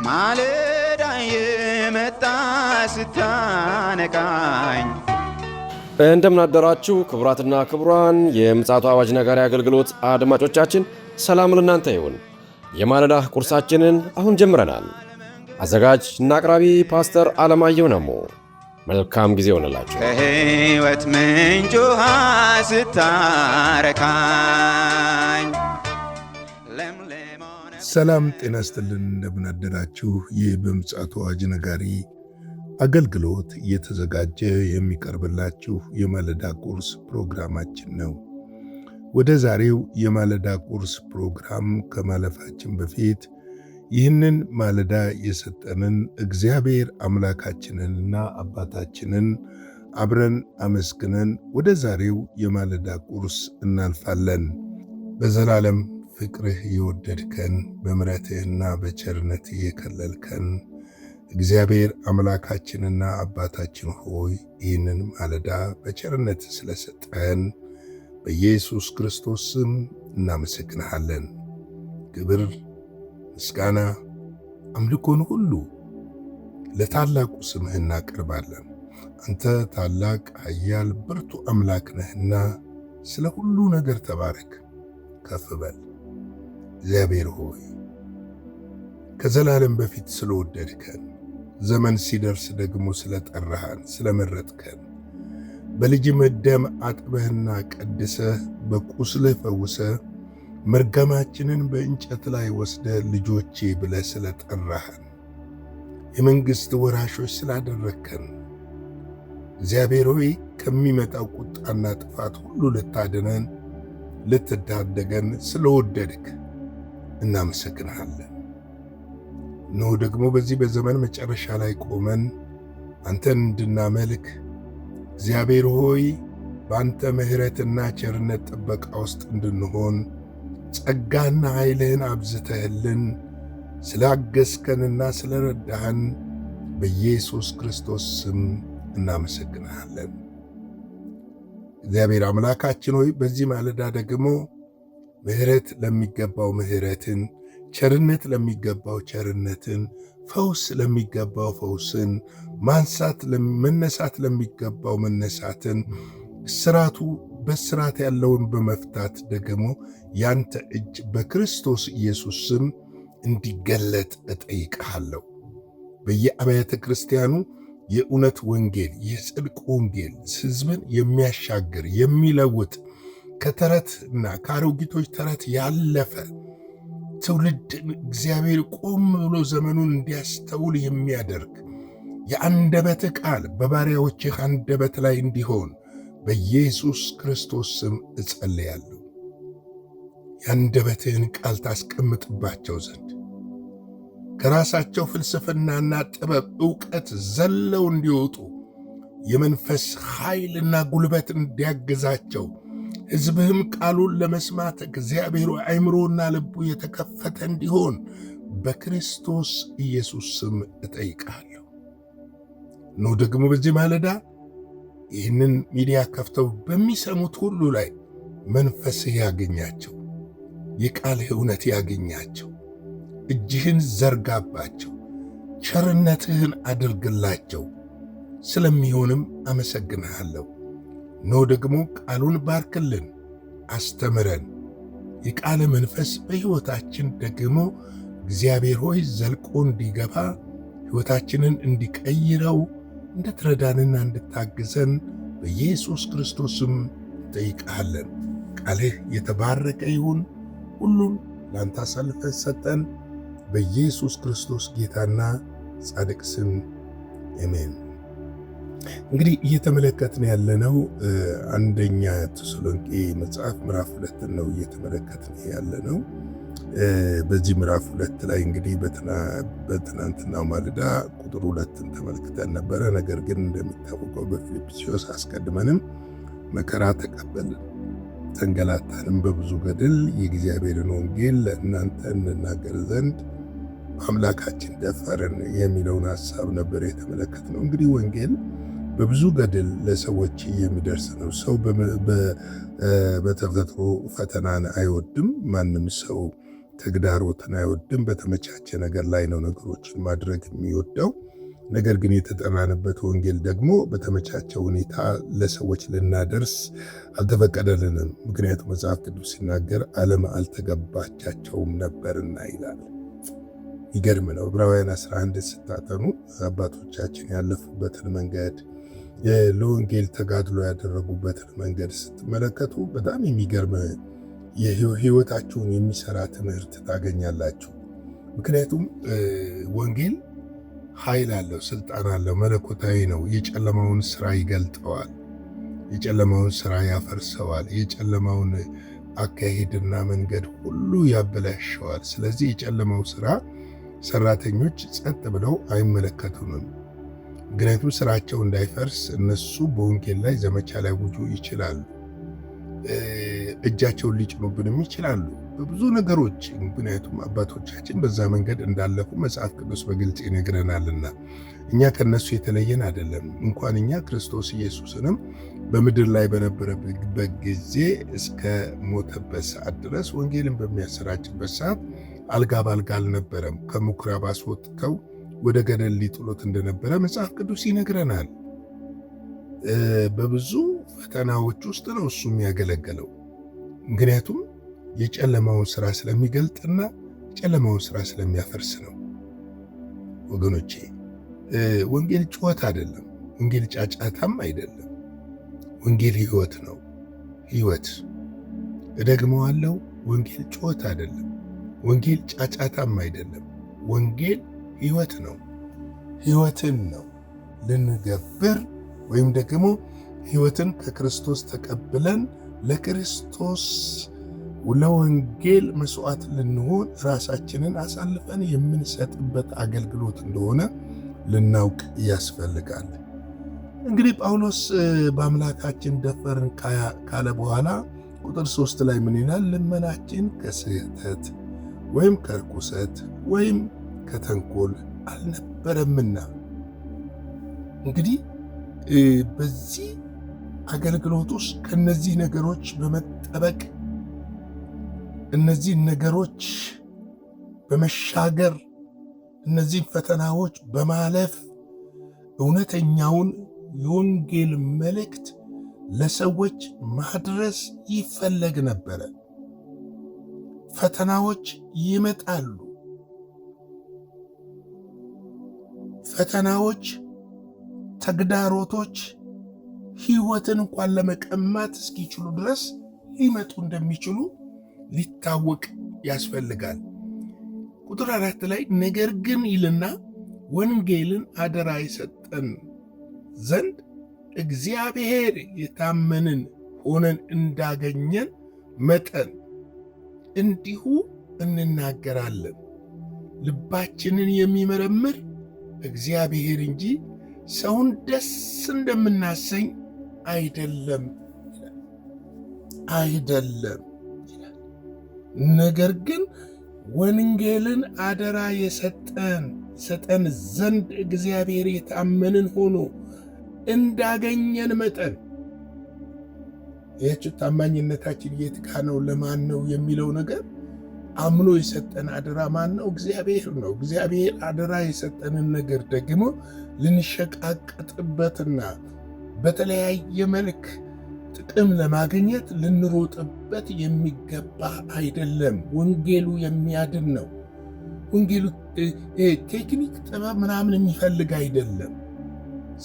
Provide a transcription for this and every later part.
ማለዳ የመጣ ስታነቃኝ። እንደምናደራችሁ ክቡራትና ክቡራን የምፅዓቱ አዋጅ ነጋሪ አገልግሎት አድማጮቻችን ሰላም ለእናንተ ይሁን። የማለዳ ቁርሳችንን አሁን ጀምረናል። አዘጋጅ እና አቅራቢ ፓስተር አለማየሁ ነሞ። መልካም ጊዜ ሆነላችሁ። ከሕይወት ምንጭ ውሃ ስታረካኝ። ሰላም ጤና ይስጥልን። እንደምናደራችሁ። ይህ በምፅዓቱ አዋጅ ነጋሪ አገልግሎት እየተዘጋጀ የሚቀርብላችሁ የማለዳ ቁርስ ፕሮግራማችን ነው። ወደ ዛሬው የማለዳ ቁርስ ፕሮግራም ከማለፋችን በፊት ይህንን ማለዳ የሰጠንን እግዚአብሔር አምላካችንንና አባታችንን አብረን አመስግነን ወደ ዛሬው የማለዳ ቁርስ እናልፋለን። በዘላለም ፍቅርህ የወደድከን፣ በምሕረትህና በቸርነትህ የከለልከን እግዚአብሔር አምላካችንና አባታችን ሆይ ይህንን ማለዳ በቸርነት ስለሰጠን በኢየሱስ ክርስቶስ ስም እናመሰግንሃለን። ክብር፣ ምስጋና፣ አምልኮን ሁሉ ለታላቁ ስምህ እናቀርባለን። አንተ ታላቅ ኃያል ብርቱ አምላክ ነህና ስለ ሁሉ ነገር ተባረክ፣ ከፍ በል። እግዚአብሔር ሆይ ከዘላለም በፊት ስለወደድከን፣ ዘመን ሲደርስ ደግሞ ስለጠራሃን፣ ስለመረጥከን፣ በልጅ ደም አጥበህና ቀድሰህ በቁስልህ ፈውሰህ መርገማችንን በእንጨት ላይ ወስደህ ልጆቼ ብለህ ስለጠራሃን፣ የመንግሥት ወራሾች ስላደረግከን እግዚአብሔር ሆይ ከሚመጣው ቁጣና ጥፋት ሁሉ ልታድነን ልትታደገን ስለወደድክ እናመሰግንሃለን። እነሆ ደግሞ በዚህ በዘመን መጨረሻ ላይ ቆመን አንተን እንድናመልክ እግዚአብሔር ሆይ በአንተ ምሕረትና ቸርነት ጥበቃ ውስጥ እንድንሆን ጸጋና ኃይልህን አብዝተህልን ስላገዝከንና ስለረዳህን በኢየሱስ ክርስቶስ ስም እናመሰግንሃለን። እግዚአብሔር አምላካችን ሆይ በዚህ ማለዳ ደግሞ ምሕረት ለሚገባው ምሕረትን፣ ቸርነት ለሚገባው ቸርነትን፣ ፈውስ ለሚገባው ፈውስን፣ መነሳት ለሚገባው መነሳትን፣ እስራቱ በስራት ያለውን በመፍታት ደግሞ ያንተ እጅ በክርስቶስ ኢየሱስ ስም እንዲገለጥ እጠይቅሃለሁ። በየአብያተ ክርስቲያኑ የእውነት ወንጌል፣ የጽድቅ ወንጌል ሕዝብን የሚያሻግር የሚለውጥ ከተረትና ከአሮጊቶች ተረት ያለፈ ትውልድ እግዚአብሔር ቆም ብሎ ዘመኑን እንዲያስተውል የሚያደርግ የአንደበትህ ቃል በባሪያዎችህ አንደበት ላይ እንዲሆን በኢየሱስ ክርስቶስ ስም እጸልያለሁ። የአንደበትህን ቃል ታስቀምጥባቸው ዘንድ ከራሳቸው ፍልስፍናና ጥበብ ዕውቀት ዘለው እንዲወጡ የመንፈስ ኃይልና ጉልበት እንዲያግዛቸው ሕዝብህም ቃሉን ለመስማት እግዚአብሔር አእምሮና ልቡ የተከፈተ እንዲሆን በክርስቶስ ኢየሱስ ስም እጠይቃለሁ። ነው ደግሞ በዚህ ማለዳ ይህንን ሚዲያ ከፍተው በሚሰሙት ሁሉ ላይ መንፈስህ ያገኛቸው፣ የቃልህ እውነት ያገኛቸው፣ እጅህን ዘርጋባቸው፣ ቸርነትህን አድርግላቸው። ስለሚሆንም አመሰግንሃለሁ። ነው ደግሞ ቃሉን ባርክልን፣ አስተምረን። የቃል መንፈስ በሕይወታችን ደግሞ እግዚአብሔር ሆይ ዘልቆ እንዲገባ ሕይወታችንን እንዲቀይረው እንድትረዳንና እንድታግዘን በኢየሱስ ክርስቶስም እንጠይቅሃለን። ቃልህ የተባረከ ይሁን። ሁሉን ለአንተ አሳልፈን ሰጠን። በኢየሱስ ክርስቶስ ጌታና ጻድቅ ስም አሜን። እንግዲህ እየተመለከትን ያለነው አንደኛ ተሰሎንቄ መጽሐፍ ምዕራፍ 2 ነው እየተመለከትን ያለነው። በዚህ ምዕራፍ 2 ላይ እንግዲህ በትናንትናው ማለዳ ቁጥር 2ን ተመልክተን ነበረ። ነገር ግን እንደሚታወቀው በፊልጵስዩስ አስቀድመንም መከራ ተቀበልን፣ ተንገላታንም፣ በብዙ ገድል የእግዚአብሔርን ወንጌል ለእናንተ እንናገር ዘንድ አምላካችን ደፈረን የሚለውን ሐሳብ ነበር የተመለከትነው። እንግዲህ ወንጌል በብዙ ገድል ለሰዎች የሚደርስ ነው። ሰው በተፈጥሮ ፈተናን አይወድም። ማንም ሰው ተግዳሮትን አይወድም። በተመቻቸ ነገር ላይ ነው ነገሮችን ማድረግ የሚወደው። ነገር ግን የተጠራንበት ወንጌል ደግሞ በተመቻቸ ሁኔታ ለሰዎች ልናደርስ አልተፈቀደልንም። ምክንያቱም መጽሐፍ ቅዱስ ሲናገር ዓለም አልተገባቻቸውም ነበርና ይላል። ይገርም ነው። ዕብራውያን 11 ስታጠኑ አባቶቻችን ያለፉበትን መንገድ፣ ለወንጌል ተጋድሎ ያደረጉበትን መንገድ ስትመለከቱ በጣም የሚገርም የህይወታችሁን የሚሰራ ትምህርት ታገኛላችሁ። ምክንያቱም ወንጌል ኃይል አለው፣ ስልጣን አለው፣ መለኮታዊ ነው። የጨለማውን ስራ ይገልጠዋል፣ የጨለማውን ስራ ያፈርሰዋል፣ የጨለማውን አካሄድና መንገድ ሁሉ ያበላሸዋል። ስለዚህ የጨለማው ስራ ሰራተኞች ጸጥ ብለው አይመለከቱንም። ምክንያቱም ስራቸው እንዳይፈርስ እነሱ በወንጌል ላይ ዘመቻ ላይ ውጁ ይችላሉ። እጃቸውን ሊጭኑብንም ይችላሉ በብዙ ነገሮች። ምክንያቱም አባቶቻችን በዛ መንገድ እንዳለፉ መጽሐፍ ቅዱስ በግልጽ ይነግረናልና እኛ ከነሱ የተለየን አይደለም። እንኳን እኛ ክርስቶስ ኢየሱስንም በምድር ላይ በነበረበት ጊዜ እስከ ሞተበት ሰዓት ድረስ ወንጌልን በሚያሰራጭበት ሰዓት አልጋ ባልጋ አልነበረም። ከምኩራብ አስወጥተው ወደ ገደል ሊጥሎት እንደነበረ መጽሐፍ ቅዱስ ይነግረናል። በብዙ ፈተናዎች ውስጥ ነው እሱ የሚያገለግለው። ምክንያቱም የጨለማውን ስራ ስለሚገልጥና የጨለማውን ስራ ስለሚያፈርስ ነው። ወገኖቼ ወንጌል ጩኸት አይደለም፣ ወንጌል ጫጫታም አይደለም። ወንጌል ህይወት ነው። ህይወት እደግመዋለሁ፣ ወንጌል ጩኸት አይደለም፣ ወንጌል ጫጫታም አይደለም። ወንጌል ህይወት ነው። ህይወትን ነው ልንገብር ወይም ደግሞ ህይወትን ከክርስቶስ ተቀብለን ለክርስቶስ ለወንጌል መስዋዕት ልንሆን ራሳችንን አሳልፈን የምንሰጥበት አገልግሎት እንደሆነ ልናውቅ ያስፈልጋል። እንግዲህ ጳውሎስ በአምላካችን ደፈርን ካለ በኋላ ቁጥር 3 ላይ ምን ይላል? ልመናችን ከስህተት ወይም ከርኩሰት ወይም ከተንኮል አልነበረምና። እንግዲህ በዚህ አገልግሎት ውስጥ ከነዚህ ነገሮች በመጠበቅ እነዚህ ነገሮች በመሻገር እነዚህን ፈተናዎች በማለፍ እውነተኛውን የወንጌል መልእክት ለሰዎች ማድረስ ይፈለግ ነበረ። ፈተናዎች ይመጣሉ። ፈተናዎች፣ ተግዳሮቶች ህይወትን እንኳን ለመቀማት እስኪችሉ ድረስ ሊመጡ እንደሚችሉ ሊታወቅ ያስፈልጋል። ቁጥር 4 ላይ ነገር ግን ይልና ወንጌልን አደራ የሰጠን ዘንድ እግዚአብሔር የታመንን ሆነን እንዳገኘን መጠን እንዲሁ እንናገራለን። ልባችንን የሚመረምር እግዚአብሔር እንጂ ሰውን ደስ እንደምናሰኝ አይደለም ይላል። ነገር ግን ወንጌልን አደራ የሰጠን ዘንድ እግዚአብሔር የታመንን ሆኖ እንዳገኘን መጠን። ይህች ታማኝነታችን የት ጋ ነው? ለማን ነው የሚለው ነገር አምኖ የሰጠን አደራ ማን ነው? እግዚአብሔር ነው። እግዚአብሔር አደራ የሰጠንን ነገር ደግሞ ልንሸቃቀጥበትና በተለያየ መልክ ጥቅም ለማግኘት ልንሮጥበት የሚገባ አይደለም። ወንጌሉ የሚያድን ነው። ወንጌሉ ቴክኒክ፣ ጥበብ ምናምን የሚፈልግ አይደለም።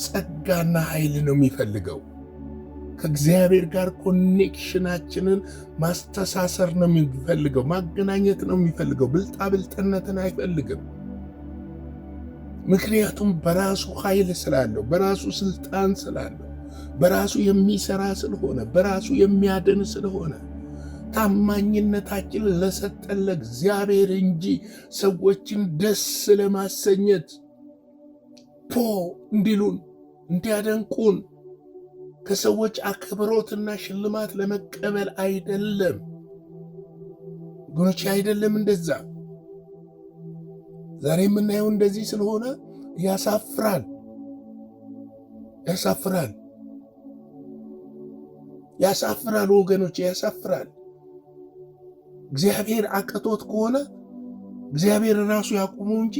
ጸጋና ኃይል ነው የሚፈልገው። ከእግዚአብሔር ጋር ኮኔክሽናችንን ማስተሳሰር ነው የሚፈልገው። ማገናኘት ነው የሚፈልገው። ብልጣብልጥነትን አይፈልግም። ምክንያቱም በራሱ ኃይል ስላለው፣ በራሱ ስልጣን ስላለው፣ በራሱ የሚሰራ ስለሆነ፣ በራሱ የሚያድን ስለሆነ ታማኝነታችን ለሰጠን ለእግዚአብሔር እንጂ ሰዎችን ደስ ለማሰኘት እንዲሉን እንዲያደንቁን ከሰዎች አክብሮትና ሽልማት ለመቀበል አይደለም። ጎኖቼ አይደለም እንደዛ። ዛሬ የምናየው እንደዚህ ስለሆነ ያሳፍራል። ወገኖቼ ያሳፍራል። እግዚአብሔር አቅቶት ከሆነ እግዚአብሔር ራሱ ያቁመው እንጂ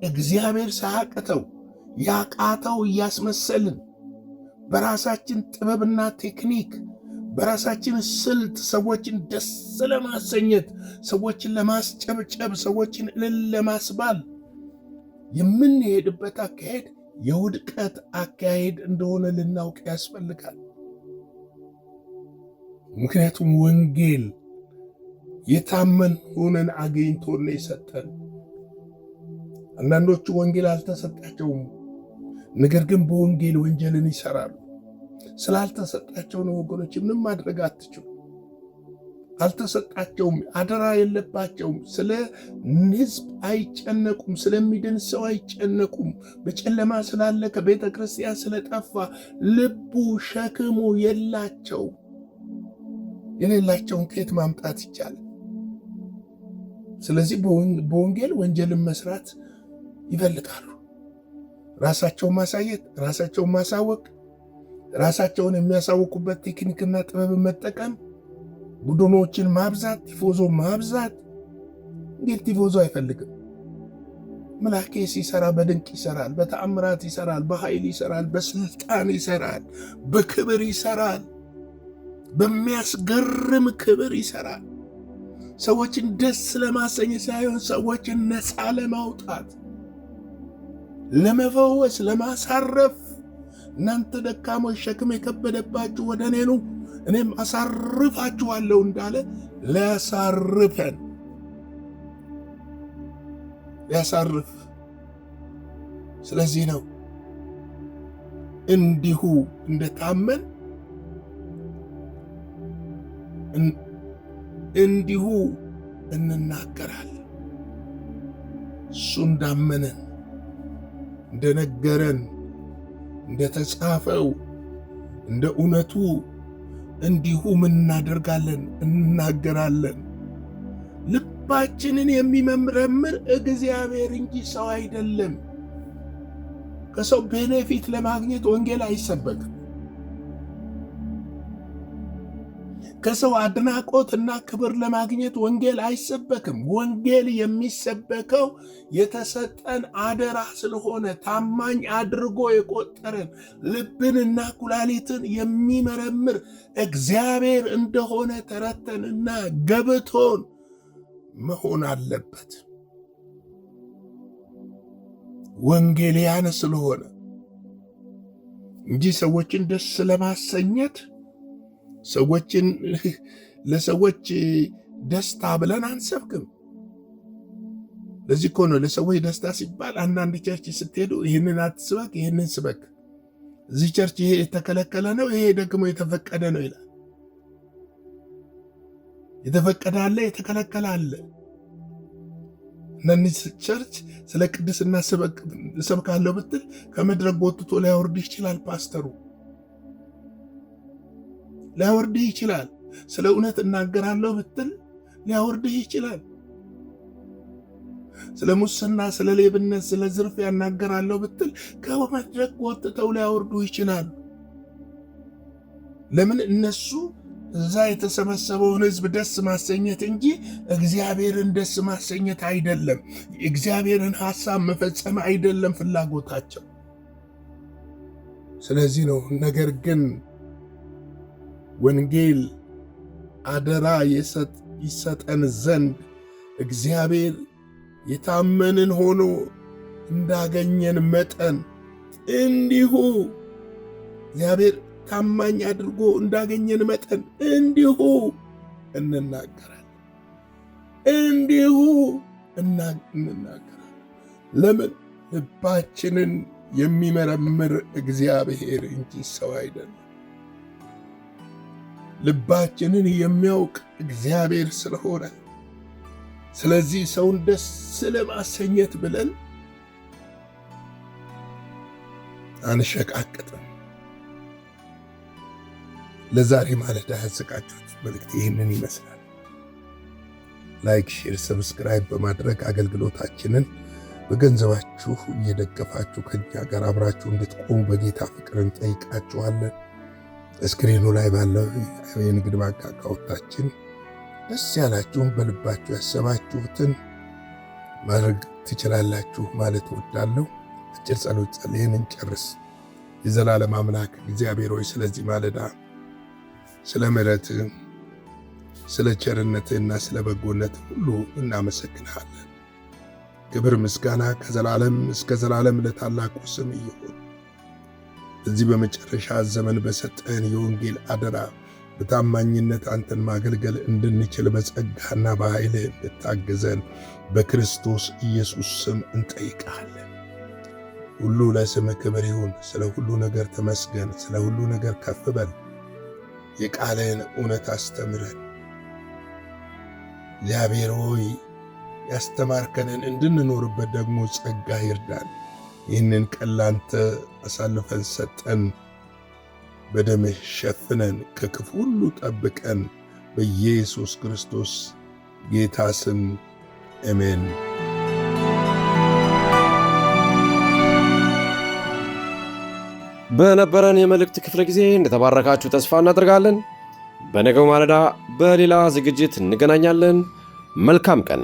እግዚአብሔር ሳያቅተው ያቃተው እያስመሰልን በራሳችን ጥበብና ቴክኒክ በራሳችን ስልት ሰዎችን ደስ ለማሰኘት ሰዎችን ለማስጨብጨብ ሰዎችን እልል ለማስባል የምንሄድበት አካሄድ የውድቀት አካሄድ እንደሆነ ልናውቅ ያስፈልጋል። ምክንያቱም ወንጌል የታመን ሆነን አግኝቶን የሰጠን። አንዳንዶቹ ወንጌል አልተሰጣቸውም፣ ነገር ግን በወንጌል ወንጀልን ይሰራሉ። ስላልተሰጣቸው ነው ወገኖች፣ ምንም ማድረግ አትችሉ። አልተሰጣቸውም፣ አደራ የለባቸውም። ስለ ሕዝብ አይጨነቁም፣ ስለሚድን ሰው አይጨነቁም። በጨለማ ስላለ ከቤተ ክርስቲያን ስለጠፋ ልቡ ሸክሙ የላቸው። የሌላቸውን ከየት ማምጣት ይቻላል? ስለዚህ በወንጌል ወንጀልን መስራት ይፈልጋሉ። ራሳቸውን ማሳየት፣ ራሳቸውን ማሳወቅ፣ ራሳቸውን የሚያሳውቁበት ቴክኒክና ጥበብን መጠቀም፣ ቡድኖችን ማብዛት፣ ቲፎዞ ማብዛት። እንግዲህ ቲፎዞ አይፈልግም። መላኬ ሲሰራ በድንቅ ይሰራል፣ በተአምራት ይሰራል፣ በኃይል ይሰራል፣ በስልጣን ይሰራል፣ በክብር ይሰራል፣ በሚያስገርም ክብር ይሰራል። ሰዎችን ደስ ለማሰኘት ሳይሆን ሰዎችን ነፃ ለማውጣት፣ ለመፈወስ፣ ለማሳረፍ። እናንተ ደካሞች ሸክም የከበደባችሁ ወደ እኔ ኑ እኔም አሳርፋችኋለሁ እንዳለ ሊያሳርፈን ሊያሳርፍ። ስለዚህ ነው እንዲሁ እንደታመን እንዲሁ እንናገራለን። እሱ እንዳመነን እንደነገረን እንደተጻፈው እንደ እውነቱ እንዲሁ ምን እናደርጋለን? እንናገራለን። ልባችንን የሚመረምር እግዚአብሔር እንጂ ሰው አይደለም። ከሰው ቤኔፊት ለማግኘት ወንጌል አይሰበክም። ከሰው አድናቆትና ክብር ለማግኘት ወንጌል አይሰበክም። ወንጌል የሚሰበከው የተሰጠን አደራ ስለሆነ ታማኝ አድርጎ የቆጠረን ልብንና ኩላሊትን የሚመረምር እግዚአብሔር እንደሆነ ተረተንና ገብቶን መሆን አለበት። ወንጌል ያን ስለሆነ እንጂ ሰዎችን ደስ ለማሰኘት ሰዎችን ለሰዎች ደስታ ብለን አንሰብክም። ለዚህ እኮ ነው ለሰዎች ደስታ ሲባል አንዳንድ ቸርች ስትሄዱ ይህንን አትስበክ፣ ይህንን ስበክ፣ እዚህ ቸርች ይሄ የተከለከለ ነው፣ ይሄ ደግሞ የተፈቀደ ነው ይላል። የተፈቀደ አለ፣ የተከለከለ አለ። እነዚህ ቸርች ስለ ቅድስና ሰብካለሁ ብትል ከመድረክ ጎትቶ ሊያወርድህ ይችላል። ፓስተሩ ሊያወርድህ ይችላል። ስለ እውነት እናገራለሁ ብትል ሊያወርድህ ይችላል። ስለ ሙስና፣ ስለ ሌብነት፣ ስለ ዝርፊያ እናገራለሁ ብትል ከመድረክ ጎትተው ሊያወርዱህ ይችላል። ለምን? እነሱ እዛ የተሰበሰበውን ሕዝብ ደስ ማሰኘት እንጂ እግዚአብሔርን ደስ ማሰኘት አይደለም። እግዚአብሔርን ሐሳብ መፈጸም አይደለም ፍላጎታቸው። ስለዚህ ነው ነገር ግን ወንጌል አደራ ይሰጠን ዘንድ እግዚአብሔር የታመንን ሆኖ እንዳገኘን መጠን እንዲሁ እንዲሁ እንናገራለን። ለምን? ልባችንን የሚመረምር እግዚአብሔር እንጂ ሰው አይደለም። ልባችንን የሚያውቅ እግዚአብሔር ስለሆነ፣ ስለዚህ ሰውን ደስ ለማሰኘት ብለን አንሸቃቅጥም። ለዛሬ ማለዳ ያዘጋጁት መልእክት ይህንን ይመስላል። ላይክ፣ ሼር፣ ሰብስክራይብ በማድረግ አገልግሎታችንን በገንዘባችሁ እየደገፋችሁ ከኛ ጋር አብራችሁ እንድትቆሙ በጌታ ፍቅር እንጠይቃችኋለን። ስክሪኑ ላይ ባለው የንግድ ባንክ አካውንታችን ደስ ያላችሁን በልባችሁ ያሰባችሁትን ማድረግ ትችላላችሁ ማለት እወዳለሁ። አጭር ጸሎት ጸልየን እንጨርስ። የዘላለም አምላክ እግዚአብሔር ሆይ ስለዚህ ማለዳ ስለ ምሕረትህ፣ ስለ ቸርነትህና ስለ በጎነት ሁሉ እናመሰግንሃለን። ክብር ምስጋና ከዘላለም እስከ ዘላለም ለታላቁ ስም ይሁን። በዚህ በመጨረሻ ዘመን በሰጠን የወንጌል አደራ በታማኝነት አንተን ማገልገል እንድንችል በጸጋና በኃይልህ እንድታግዘን በክርስቶስ ኢየሱስ ስም እንጠይቃለን። ሁሉ ለስምህ ክብር ይሁን። ስለ ሁሉ ነገር ተመስገን። ስለ ሁሉ ነገር ከፍ በል። የቃልህን እውነት አስተምረን። እግዚአብሔር ሆይ ያስተማርከንን እንድንኖርበት ደግሞ ጸጋ ይርዳን። ይህንን ቀን ላንተ አሳልፈን ሰጠን። በደምህ ሸፍነን ከክፉ ሁሉ ጠብቀን። በኢየሱስ ክርስቶስ ጌታ ስም አሜን። በነበረን የመልእክት ክፍለ ጊዜ እንደተባረካችሁ ተስፋ እናደርጋለን። በነገው ማለዳ በሌላ ዝግጅት እንገናኛለን። መልካም ቀን።